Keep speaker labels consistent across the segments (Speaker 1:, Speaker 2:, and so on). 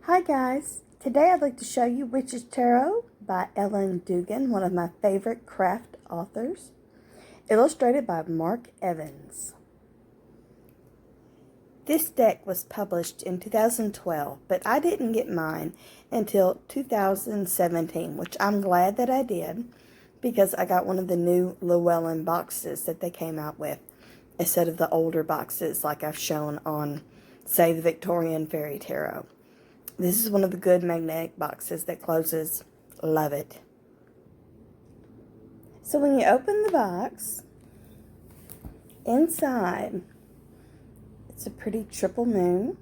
Speaker 1: Hi guys, today I'd like to show you Witch's Tarot by Ellen Dugan, one of my favorite craft authors, illustrated by Mark Evans. This deck was published in 2012, but I didn't get mine until 2017, which I'm glad that I did because I got one of the new Llewellyn boxes that they came out with instead of the older boxes like I've shown on, say, the Victorian Fairy Tarot. This is one of the good magnetic boxes that closes. Love it. So when you open the box, inside, it's a pretty triple moon.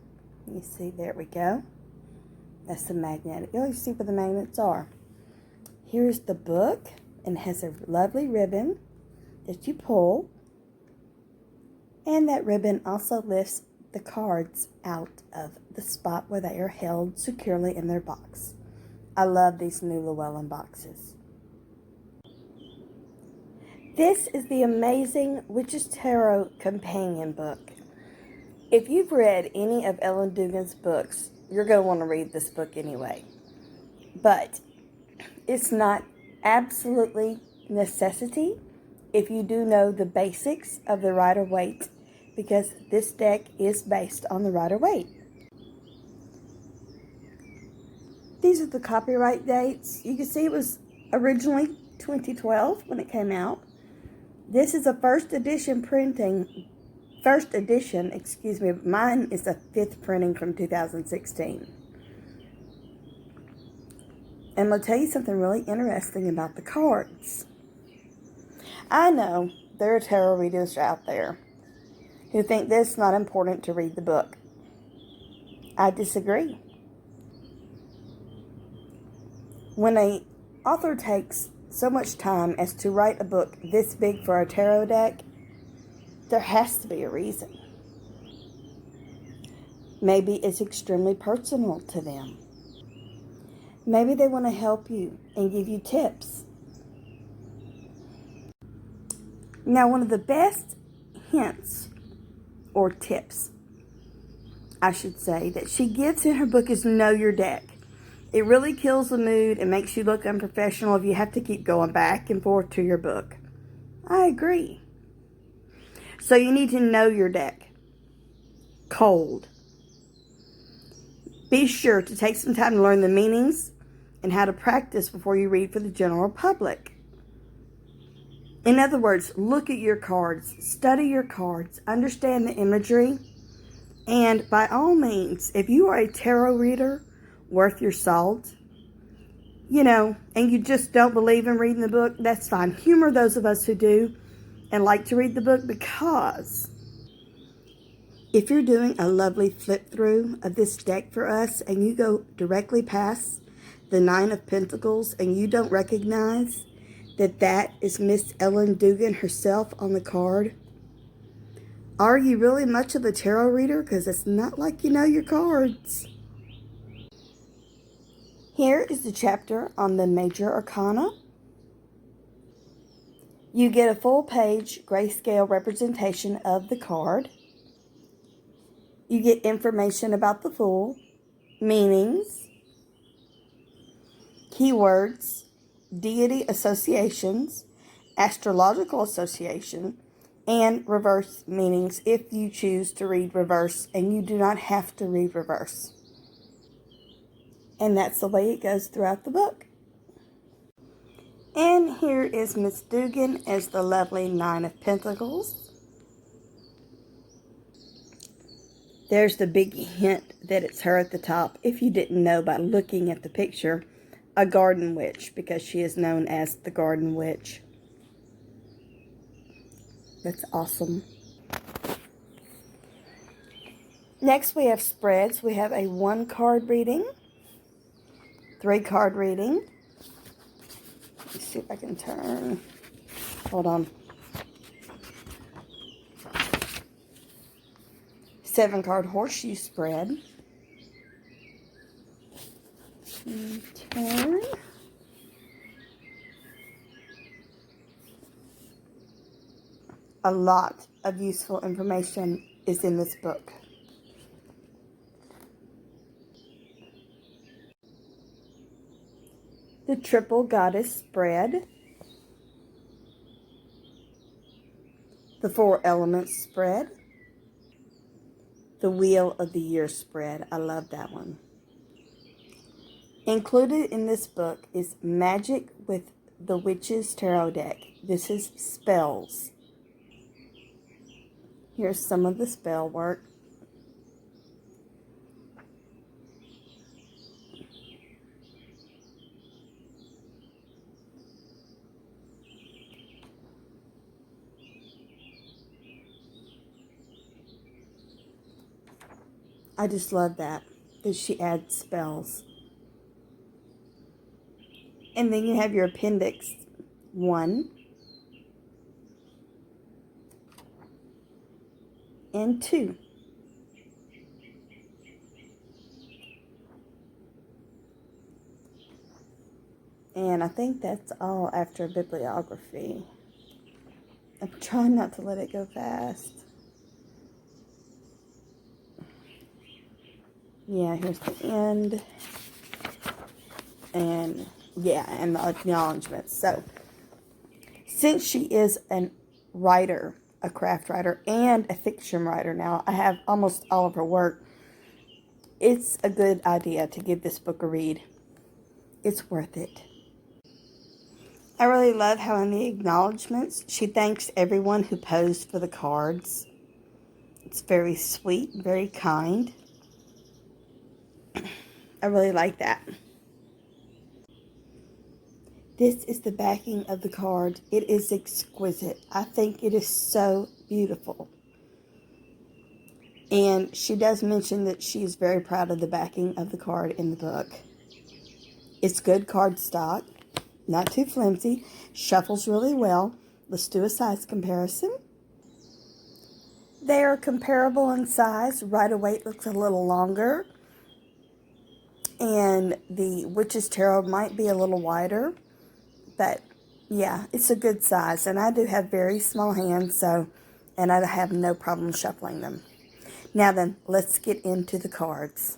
Speaker 1: You see, there we go. That's the magnetic. You always see where the magnets are. Here's the book, and it has a lovely ribbon that you pull. And that ribbon also lifts the cards out of the spot where they are held securely in their box. I love these new Llewellyn boxes. This is the amazing Witch's Tarot companion book. If you've read any of Ellen Dugan's books, you're going to want to read this book anyway. But it's not absolutely necessity if you do know the basics of the Rider-Waite, because this deck is based on the Rider-Waite. These are the copyright dates. You can see it was originally 2012 when it came out. This is a first edition, excuse me. Mine is a 5th printing from 2016. And I'm going to tell you something really interesting about the cards. I know there are tarot readers out there who think that it's not important to read the book. I disagree. When an author takes so much time as to write a book this big for a tarot deck, there has to be a reason. Maybe it's extremely personal to them. Maybe they want to help you and give you tips. Now, one of the best hints or tips, I should say, that she gives in her book is know your deck. It really kills the mood and makes you look unprofessional if you have to keep going back and forth to your book. I agree. So you need to know your deck. Cold. Be sure to take some time to learn the meanings and how to practice before you read for the general public. In other words, look at your cards, study your cards, understand the imagery, and by all means, if you are a tarot reader worth your salt, and you just don't believe in reading the book, that's fine. Humor those of us who do and like to read the book, because if you're doing a lovely flip through of this deck for us and you go directly past the 9 of Pentacles and you don't recognize that is Miss Ellen Dugan herself on the card, are you really much of a tarot reader? Because it's not like you know your cards. Here is the chapter on the Major Arcana. You get a full page grayscale representation of the card. You get information about the Fool, meanings, keywords, deity associations, astrological association, and reverse meanings if you choose to read reverse, and you do not have to read reverse. And that's the way it goes throughout the book. And here is Miss Dugan as the lovely 9 of Pentacles. There's the big hint that it's her at the top, if you didn't know by looking at the picture. A garden witch, because she is known as the Garden Witch. That's awesome. Next we have spreads. We have a 1-card reading, 3-card reading. Let's see if I can turn. Hold on. 7-card horseshoe spread. Turn. A lot of useful information is in this book. the Triple Goddess spread, the Four Elements spread, the Wheel of the Year spread. I love that one. Included in this book is Magic with the Witch's Tarot deck. This is spells. Here's some of the spell work. I just love that she adds spells. And then you have your appendix 1 and 2. And I think that's all after bibliography. I'm trying not to let it go fast. Yeah, here's the end. And yeah, and the acknowledgments. So, since she is a writer, a craft writer, and a fiction writer now, I have almost all of her work. It's a good idea to give this book a read. It's worth it. I really love how in the acknowledgments, she thanks everyone who posed for the cards. It's very sweet, very kind. I really like that. This is the backing of the card. It is exquisite. I think it is so beautiful. And she does mention that she is very proud of the backing of the card in the book. It's good card stock, not too flimsy, shuffles really well. Let's do a size comparison. They are comparable in size. Rider-Waite looks a little longer, and the Witch's Tarot might be a little wider, but yeah, it's a good size. And I do have very small hands, and I have no problem shuffling them. Now then, let's get into the cards.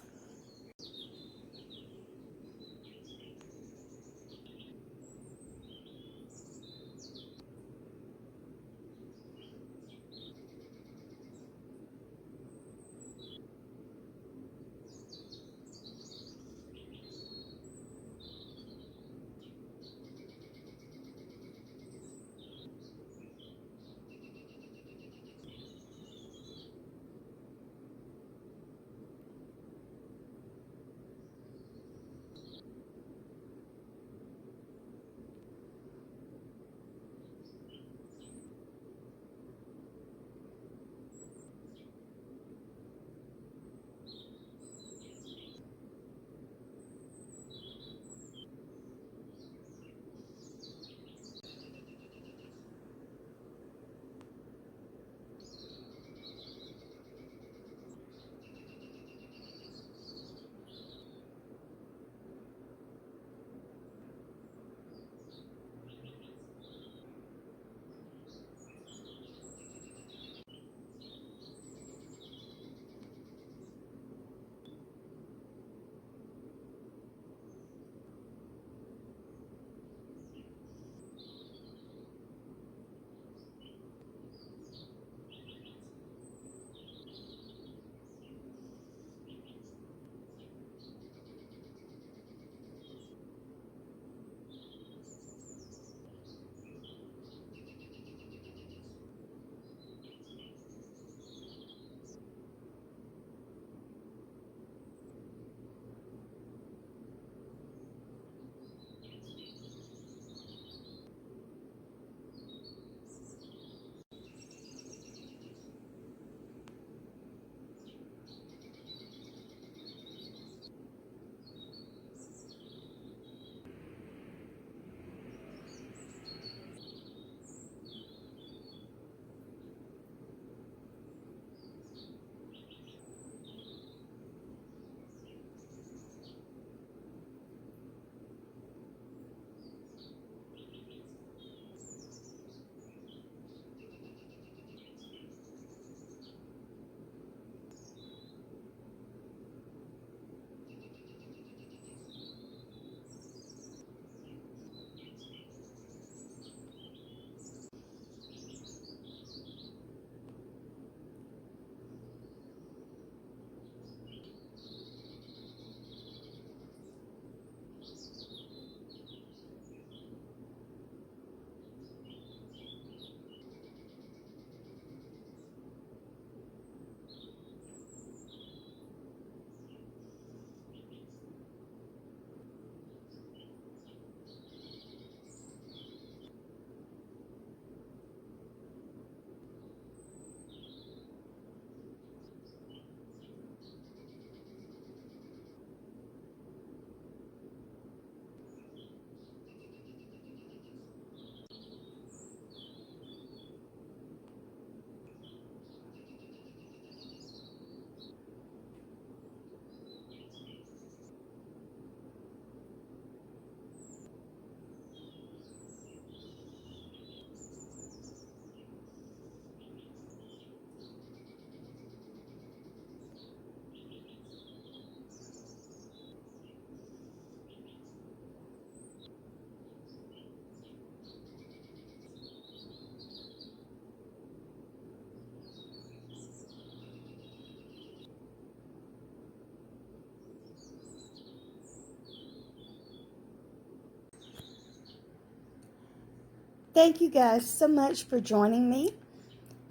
Speaker 1: Thank you guys so much for joining me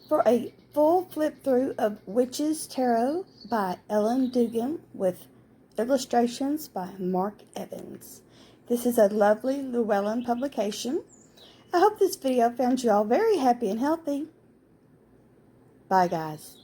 Speaker 1: for a full flip through of Witches Tarot by Ellen Dugan with illustrations by Mark Evans. This is a lovely Llewellyn publication. I hope this video found you all very happy and healthy. Bye guys.